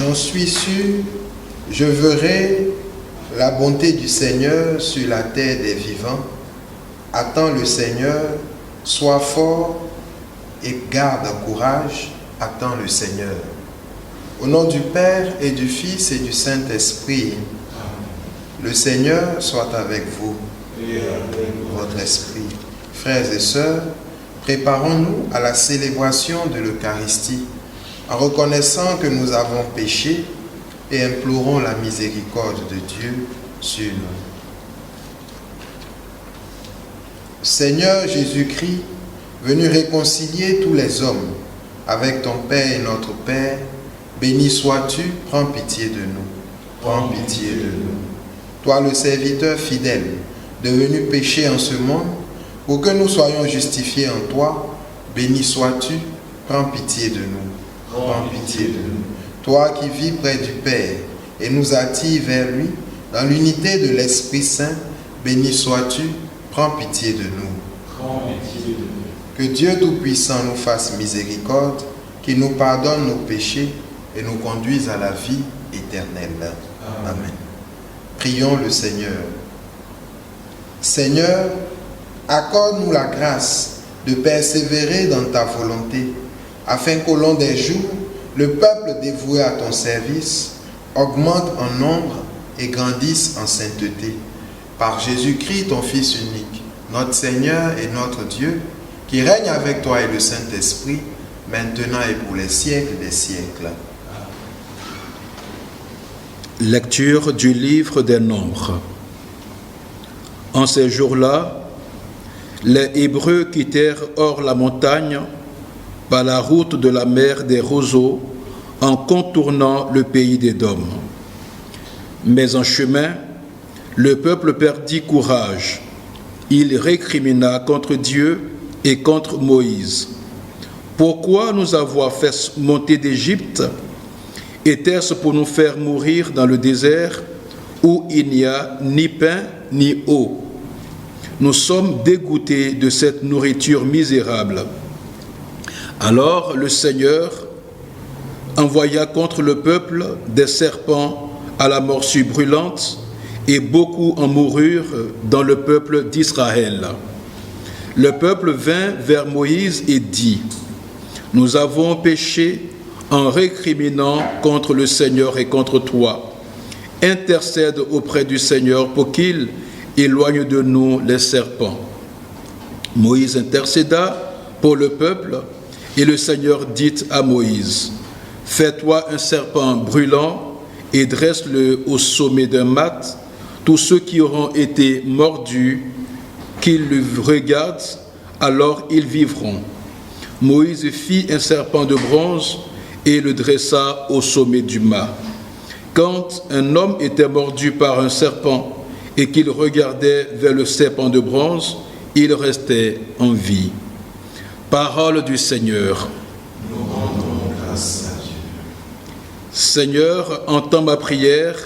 J'en suis sûr, je verrai la bonté du Seigneur sur la terre des vivants. Attends le Seigneur, sois fort et garde courage, attends le Seigneur. Au nom du Père et du Fils et du Saint-Esprit, le Seigneur soit avec vous, et avec votre esprit. Frères et sœurs, préparons-nous à la célébration de l'Eucharistie, en reconnaissant que nous avons péché et implorons la miséricorde de Dieu sur nous. Seigneur Jésus-Christ, venu réconcilier tous les hommes avec ton Père et notre Père, béni sois-tu, prends pitié de nous. Prends pitié de nous. Toi, le serviteur fidèle, devenu péché en ce monde, pour que nous soyons justifiés en toi, béni sois-tu, prends pitié de nous. Prends pitié de nous. Toi qui vis près du Père et nous attires vers lui, dans l'unité de l'Esprit Saint, béni sois-tu, prends pitié de nous. Prends pitié de nous. Que Dieu Tout-Puissant nous fasse miséricorde, qu'il nous pardonne nos péchés et nous conduise à la vie éternelle. Amen. Prions le Seigneur. Seigneur, accorde-nous la grâce de persévérer dans ta volonté, afin qu'au long des jours, le peuple dévoué à ton service augmente en nombre et grandisse en sainteté. Par Jésus-Christ, ton Fils unique, notre Seigneur et notre Dieu, qui règne avec toi et le Saint-Esprit, maintenant et pour les siècles des siècles. Lecture du livre des Nombres. En ces jours-là, les Hébreux quittèrent hors la montagne par la route de la mer des roseaux en contournant le pays d'Édom. Mais en chemin, le peuple perdit courage. Il récrimina contre Dieu et contre Moïse. Pourquoi nous avoir fait monter d'Égypte? Était-ce pour nous faire mourir dans le désert où il n'y a ni pain ni eau? Nous sommes dégoûtés de cette nourriture misérable. Alors le Seigneur envoya contre le peuple des serpents à la morsure brûlante, et beaucoup en moururent dans le peuple d'Israël. Le peuple vint vers Moïse et dit: Nous avons péché en récriminant contre le Seigneur et contre toi. Intercède auprès du Seigneur pour qu'il éloigne de nous les serpents. Moïse intercéda pour le peuple, et le Seigneur dit à Moïse: Fais-toi un serpent brûlant et dresse-le au sommet d'un mat. Tous ceux qui auront été mordus, qu'ils le regardent, alors ils vivront. Moïse fit un serpent de bronze et le dressa au sommet du mât. Quand un homme était mordu par un serpent et qu'il regardait vers le serpent de bronze, il restait en vie. Parole du Seigneur. Nous rendons grâce à Dieu. Seigneur, entends ma prière,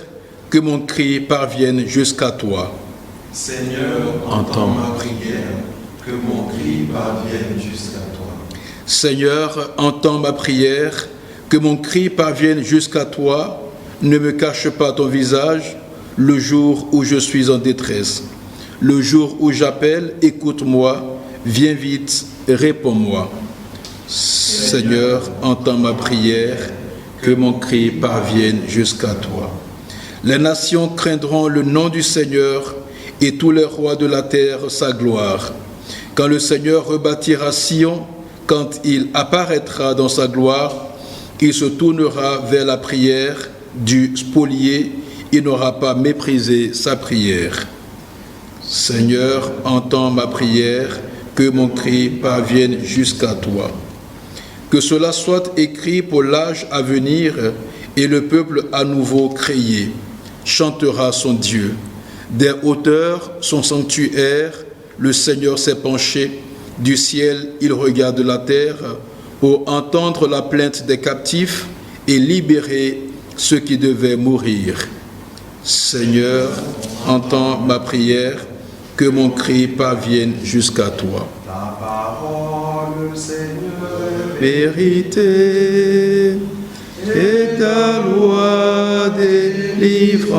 que mon cri parvienne jusqu'à toi. Seigneur, entends ma prière, que mon cri parvienne jusqu'à toi. Seigneur, entends ma prière, que mon cri parvienne jusqu'à toi. Ne me cache pas ton visage le jour où je suis en détresse. Le jour où j'appelle, écoute-moi, viens vite, réponds-moi. Seigneur, entends ma prière, que mon cri parvienne jusqu'à toi. Les nations craindront le nom du Seigneur et tous les rois de la terre sa gloire. Quand le Seigneur rebâtira Sion, quand il apparaîtra dans sa gloire, il se tournera vers la prière du spolié, il n'aura pas méprisé sa prière. Seigneur, entends ma prière, que mon cri parvienne jusqu'à toi. Que cela soit écrit pour l'âge à venir, et le peuple à nouveau créé chantera son Dieu. Des hauteurs, son sanctuaire, le Seigneur s'est penché. Du ciel, il regarde la terre pour entendre la plainte des captifs et libérer ceux qui devaient mourir. Seigneur, entends ma prière, que mon cri parvienne jusqu'à toi. Ta parole, Seigneur, Vérité, et et ta loi délivrance.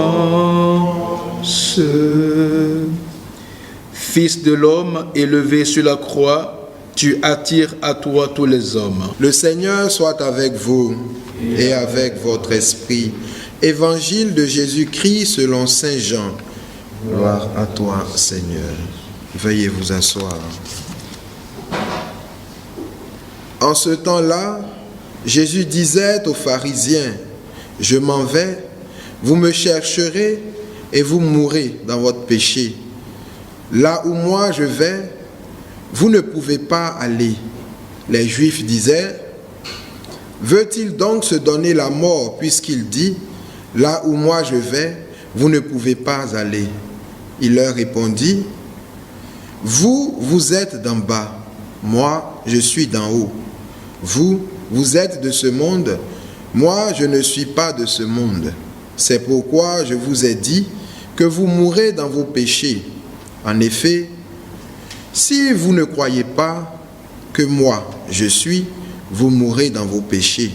Fils de l'homme élevé sur la croix, tu attires à toi tous les hommes. Le Seigneur soit avec vous et avec votre esprit. Évangile de Jésus-Christ selon Saint Jean. Gloire à toi, Seigneur. Veuillez vous asseoir. En ce temps-là, Jésus disait aux pharisiens, « Je m'en vais, vous me chercherez et vous mourrez dans votre péché. Là où moi je vais, vous ne pouvez pas aller. » Les Juifs disaient, « Veut-il donc se donner la mort puisqu'il dit, « Là où moi je vais, vous ne pouvez pas aller ?» Il leur répondit, « Vous, vous êtes d'en bas, moi, je suis d'en haut. Vous, vous êtes de ce monde, moi, je ne suis pas de ce monde. C'est pourquoi je vous ai dit que vous mourrez dans vos péchés. En effet, si vous ne croyez pas que moi, je suis, vous mourrez dans vos péchés. »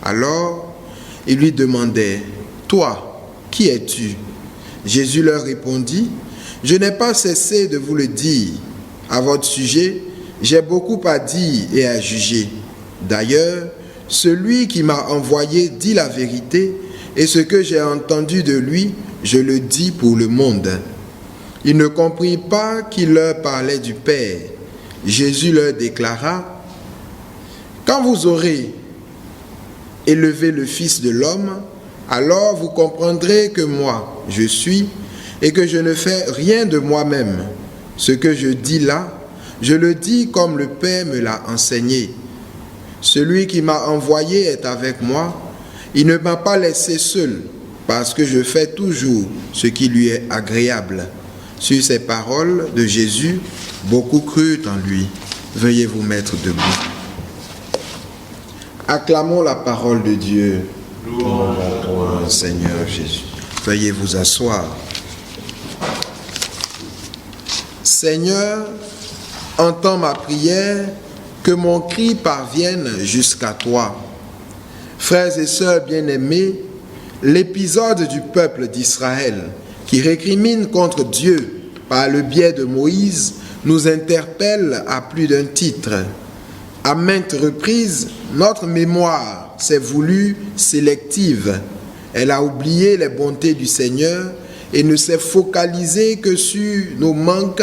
Alors, ils lui demandaient, « Toi, qui es-tu » Jésus leur répondit, « Je n'ai pas cessé de vous le dire. À votre sujet, j'ai beaucoup à dire et à juger. D'ailleurs, celui qui m'a envoyé dit la vérité, et ce que j'ai entendu de lui, je le dis pour le monde. » Ils ne comprirent pas qu'il leur parlait du Père. Jésus leur déclara, « Quand vous aurez élevé le Fils de l'homme, alors vous comprendrez que moi, je suis, et que je ne fais rien de moi-même. Ce que je dis là, je le dis comme le Père me l'a enseigné. Celui qui m'a envoyé est avec moi. Il ne m'a pas laissé seul, parce que je fais toujours ce qui lui est agréable. » Sur ces paroles de Jésus, beaucoup crurent en lui. Veuillez vous mettre debout. Acclamons la parole de Dieu. Louange à toi, Seigneur Jésus. Veuillez vous asseoir. Seigneur, entends ma prière, que mon cri parvienne jusqu'à toi. Frères et sœurs bien-aimés, l'épisode du peuple d'Israël qui récrimine contre Dieu par le biais de Moïse nous interpelle à plus d'un titre. À maintes reprises, notre mémoire s'est voulue sélective. Elle a oublié les bontés du Seigneur et ne s'est focalisée que sur nos manques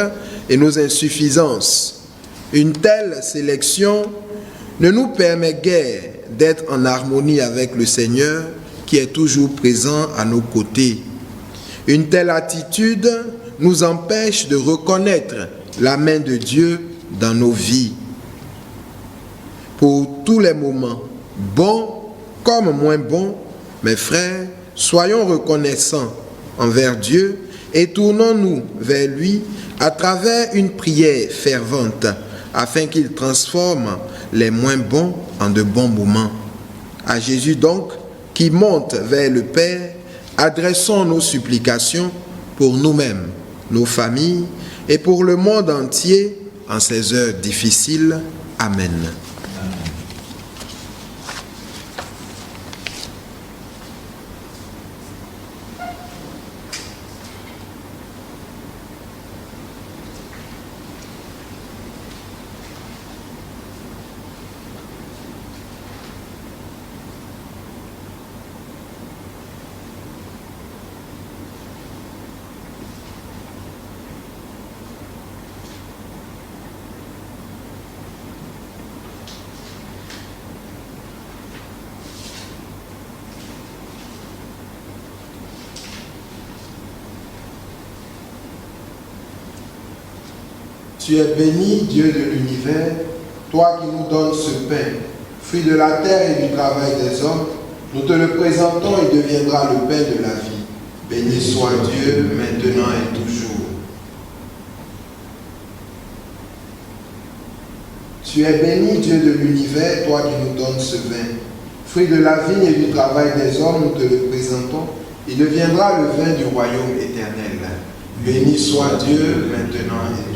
et nos insuffisances. Une telle sélection ne nous permet guère d'être en harmonie avec le Seigneur qui est toujours présent à nos côtés. Une telle attitude nous empêche de reconnaître la main de Dieu dans nos vies. Pour tous les moments, bons comme moins bons, mes frères, soyons reconnaissants envers Dieu et tournons-nous vers lui à travers une prière fervente afin qu'il transforme les moins bons en de bons moments. À Jésus donc, qui monte vers le Père, adressons nos supplications pour nous-mêmes, nos familles et pour le monde entier en ces heures difficiles. Amen. Tu es béni, Dieu de l'univers, toi qui nous donnes ce pain, fruit de la terre et du travail des hommes. Nous te le présentons et deviendra le pain de la vie. Béni soit Dieu, maintenant et toujours. Tu es béni, Dieu de l'univers, toi qui nous donnes ce vin, fruit de la vigne et du travail des hommes. Nous te le présentons. Il deviendra le vin du royaume éternel. Béni soit Dieu, maintenant et toujours.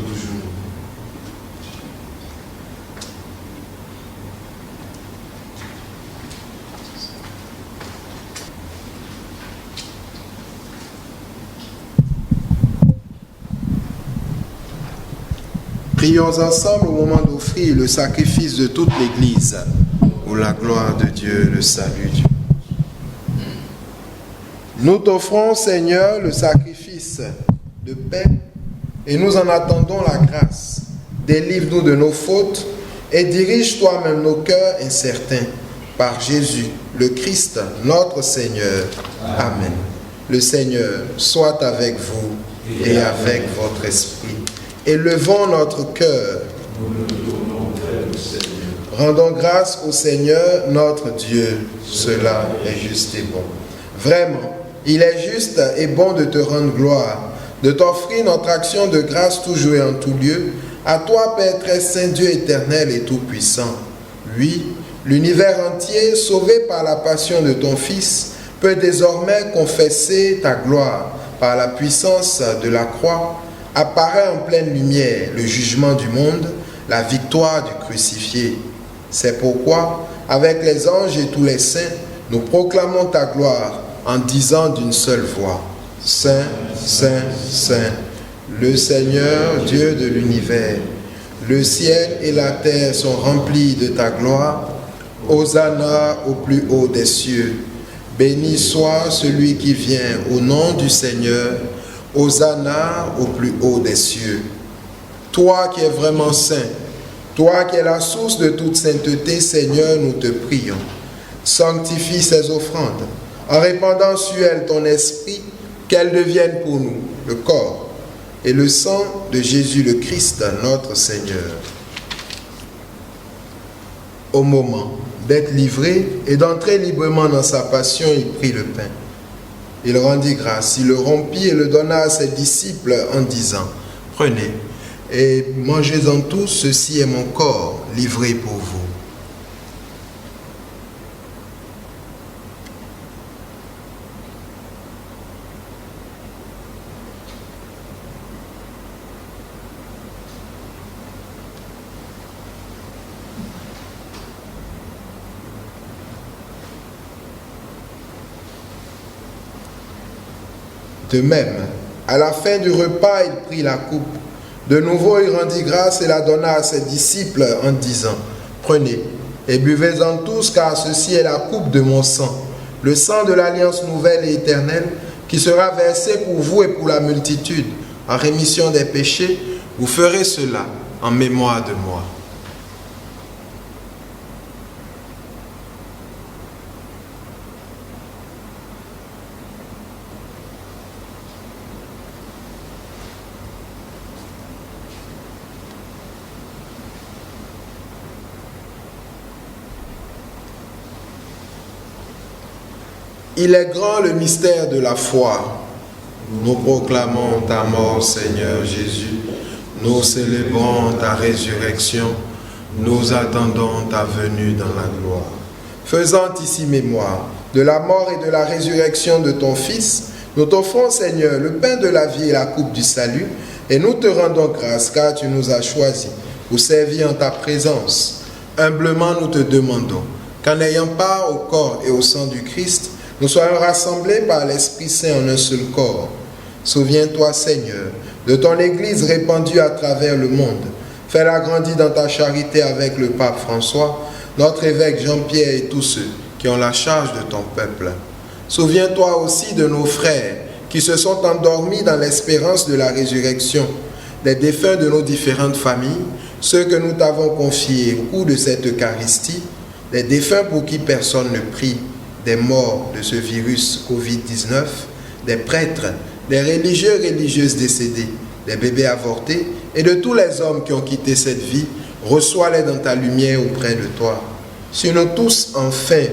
Prions ensemble au moment d'offrir le sacrifice de toute l'Église pour la gloire de Dieu, le salut de Dieu. Nous t'offrons, Seigneur, le sacrifice de paix et nous en attendons la grâce. Délivre-nous de nos fautes et dirige toi-même nos cœurs incertains par Jésus, le Christ, notre Seigneur. Amen. Le Seigneur soit avec vous et avec votre esprit. Élevons notre cœur. Rendons grâce au Seigneur, notre Dieu. Cela est juste et bon. Vraiment, il est juste et bon de te rendre gloire, de t'offrir notre action de grâce toujours et en tout lieu, à toi, Père très saint, Dieu éternel et tout-puissant. Oui, l'univers entier, sauvé par la passion de ton Fils, peut désormais confesser ta gloire par la puissance de la croix. Apparaît en pleine lumière le jugement du monde, la victoire du crucifié. C'est pourquoi, avec les anges et tous les saints, nous proclamons ta gloire en disant d'une seule voix, Saint, Saint, Saint, le Seigneur, Dieu de l'univers. Le ciel et la terre sont remplis de ta gloire. Hosanna au plus haut des cieux. Béni soit celui qui vient au nom du Seigneur. Hosanna au plus haut des cieux. Toi qui es vraiment saint, toi qui es la source de toute sainteté, Seigneur, nous te prions. Sanctifie ces offrandes, en répandant sur elles ton esprit, qu'elles deviennent pour nous le corps et le sang de Jésus le Christ, notre Seigneur. Au moment d'être livré et d'entrer librement dans sa passion, il prit le pain. Il rendit grâce, il le rompit et le donna à ses disciples en disant, « Prenez et mangez-en tous, ceci est mon corps livré pour vous. » De même, à la fin du repas, il prit la coupe. De nouveau, il rendit grâce et la donna à ses disciples en disant, « Prenez et buvez-en tous, car ceci est la coupe de mon sang, le sang de l'alliance nouvelle et éternelle, qui sera versé pour vous et pour la multitude, en rémission des péchés. Vous ferez cela en mémoire de moi. » Il est grand le mystère de la foi. Nous proclamons ta mort, Seigneur Jésus. Nous célébrons ta résurrection. Nous attendons ta venue dans la gloire. Faisant ici mémoire de la mort et de la résurrection de ton Fils, nous t'offrons, Seigneur, le pain de la vie et la coupe du salut, et nous te rendons grâce, car tu nous as choisis pour servir en ta présence. Humblement, nous te demandons qu'en ayant part au corps et au sang du Christ, nous soyons rassemblés par l'Esprit Saint en un seul corps. Souviens-toi, Seigneur, de ton Église répandue à travers le monde. Fais-la grandir dans ta charité avec le pape François, notre évêque Jean-Pierre et tous ceux qui ont la charge de ton peuple. Souviens-toi aussi de nos frères qui se sont endormis dans l'espérance de la résurrection, des défunts de nos différentes familles, ceux que nous t'avons confiés au cours de cette Eucharistie, les défunts pour qui personne ne prie, des morts de ce virus Covid-19, des prêtres, des religieux et religieuses décédés, des bébés avortés et de tous les hommes qui ont quitté cette vie, reçois-les dans ta lumière auprès de toi. Sur nous tous, enfin,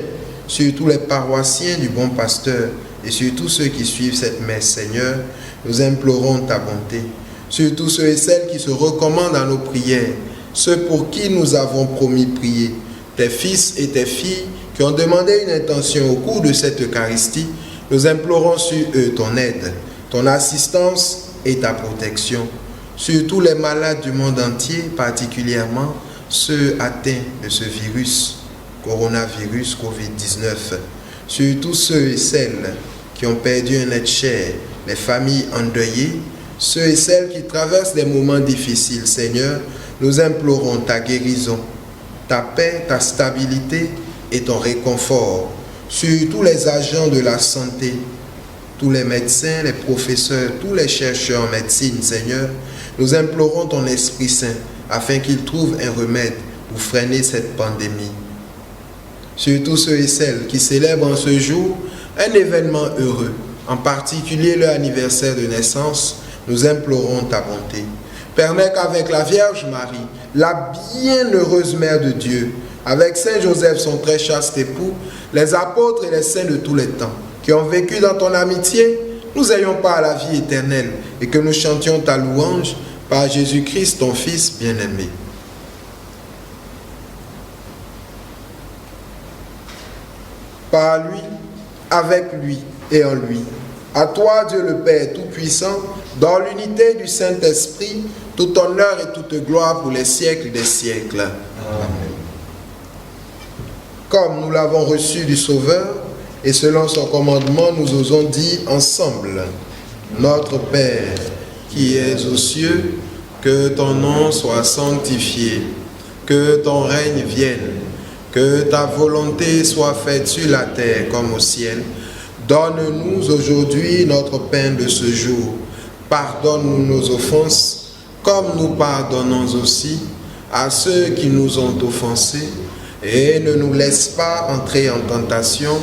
sur tous les paroissiens du bon pasteur et sur tous ceux qui suivent cette messe, Seigneur, nous implorons ta bonté. Sur tous ceux et celles qui se recommandent à nos prières, ceux pour qui nous avons promis prier, tes fils et tes filles qui ont demandé une intention au cours de cette Eucharistie, nous implorons sur eux ton aide, ton assistance et ta protection. Sur tous les malades du monde entier, particulièrement ceux atteints de ce virus, coronavirus Covid-19. Sur tous ceux et celles qui ont perdu un être cher, les familles endeuillées, ceux et celles qui traversent des moments difficiles, Seigneur, nous implorons ta guérison, ta paix, ta stabilité et ton réconfort sur tous les agents de la santé, tous les médecins, les professeurs, tous les chercheurs en médecine, Seigneur. Nous implorons ton Esprit Saint afin qu'il trouve un remède pour freiner cette pandémie. Sur tous ceux et celles qui célèbrent en ce jour un événement heureux, en particulier leur anniversaire de naissance, nous implorons ta bonté. Permets qu'avec la Vierge Marie, la bienheureuse Mère de Dieu, avec Saint Joseph, son très chaste époux, les apôtres et les saints de tous les temps, qui ont vécu dans ton amitié, nous ayons part à la vie éternelle et que nous chantions ta louange par Jésus-Christ, ton Fils bien-aimé. Par lui, avec lui et en lui. À toi, Dieu le Père Tout-Puissant, dans l'unité du Saint-Esprit, tout honneur et toute gloire pour les siècles des siècles. Amen. Comme nous l'avons reçu du Sauveur, et selon son commandement, nous osons dire ensemble, Notre Père, qui es aux cieux, que ton nom soit sanctifié, que ton règne vienne, que ta volonté soit faite sur la terre comme au ciel. Donne-nous aujourd'hui notre pain de ce jour. Pardonne-nous nos offenses, comme nous pardonnons aussi à ceux qui nous ont offensés. Et ne nous laisse pas entrer en tentation,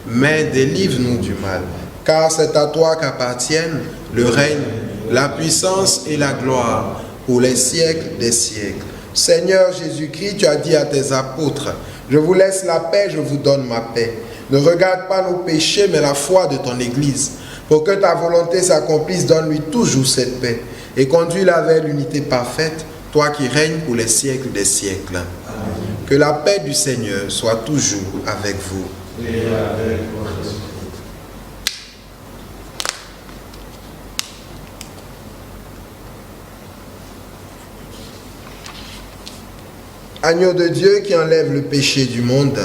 mais délivre-nous du mal. Car c'est à toi qu'appartiennent le règne, la puissance et la gloire pour les siècles des siècles. Seigneur Jésus-Christ, tu as dit à tes apôtres, je vous laisse la paix, je vous donne ma paix. Ne regarde pas nos péchés, mais la foi de ton Église. Pour que ta volonté s'accomplisse, donne-lui toujours cette paix et conduis-la vers l'unité parfaite, toi qui règnes pour les siècles des siècles. Amen. Que la paix du Seigneur soit toujours avec vous. Et avec votre esprit. Agneau de Dieu qui enlève le péché du monde,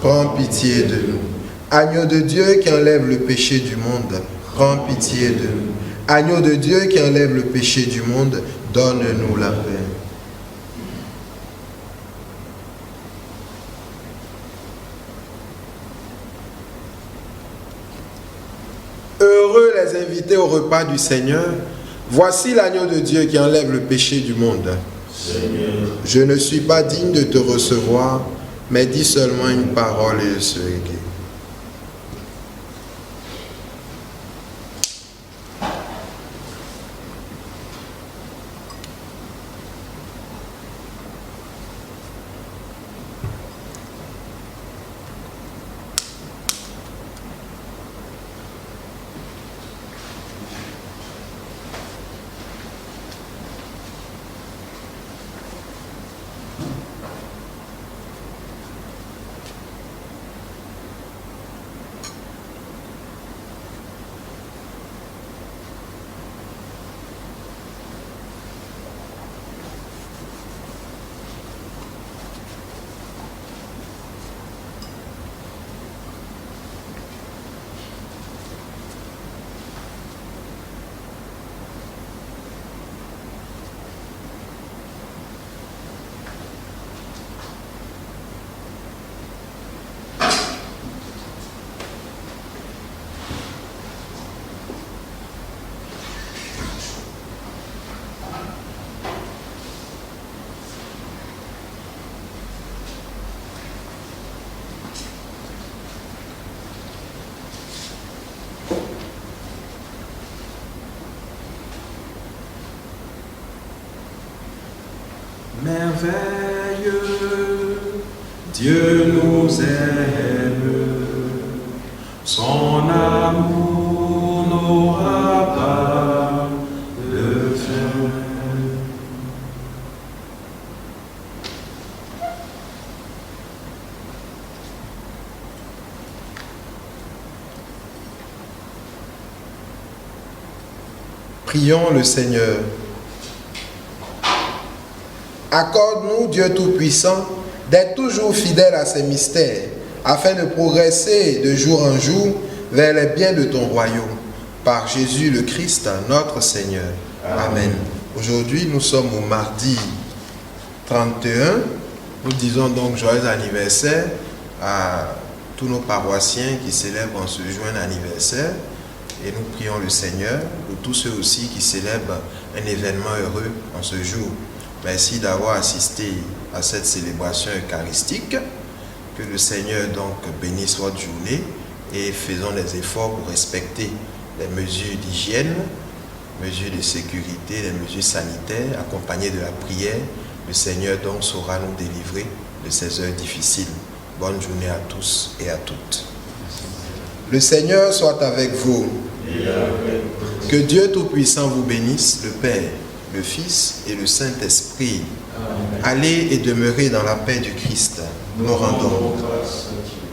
prends pitié de nous. Agneau de Dieu qui enlève le péché du monde, prends pitié de nous. Agneau de Dieu qui enlève le péché du monde, donne-nous la paix. Heureux les invités au repas du Seigneur. Voici l'agneau de Dieu qui enlève le péché du monde. Seigneur, je ne suis pas digne de te recevoir, mais dis seulement une parole et je serai guéri. Merveilleux, Dieu nous aime, son amour n'aura pas de fin. Prions le Seigneur. Accorde-nous, Dieu Tout-Puissant, d'être toujours fidèles à ces mystères, afin de progresser de jour en jour vers les biens de ton royaume. Par Jésus le Christ, notre Seigneur. Amen. Aujourd'hui, nous sommes au mardi 31, nous disons donc joyeux anniversaire à tous nos paroissiens qui célèbrent en ce jour un anniversaire. Et nous prions le Seigneur pour tous ceux aussi qui célèbrent un événement heureux en ce jour. Merci d'avoir assisté à cette célébration eucharistique. Que le Seigneur donc bénisse votre journée et faisons des efforts pour respecter les mesures d'hygiène, mesures de sécurité, les mesures sanitaires, accompagnées de la prière. Le Seigneur donc saura nous délivrer de ces heures difficiles. Bonne journée à tous et à toutes. Le Seigneur soit avec vous. Que Dieu Tout-Puissant vous bénisse, le Père, le Fils et le Saint-Esprit. Allez et demeurez dans la paix du Christ. Nous rendons grâce à Dieu.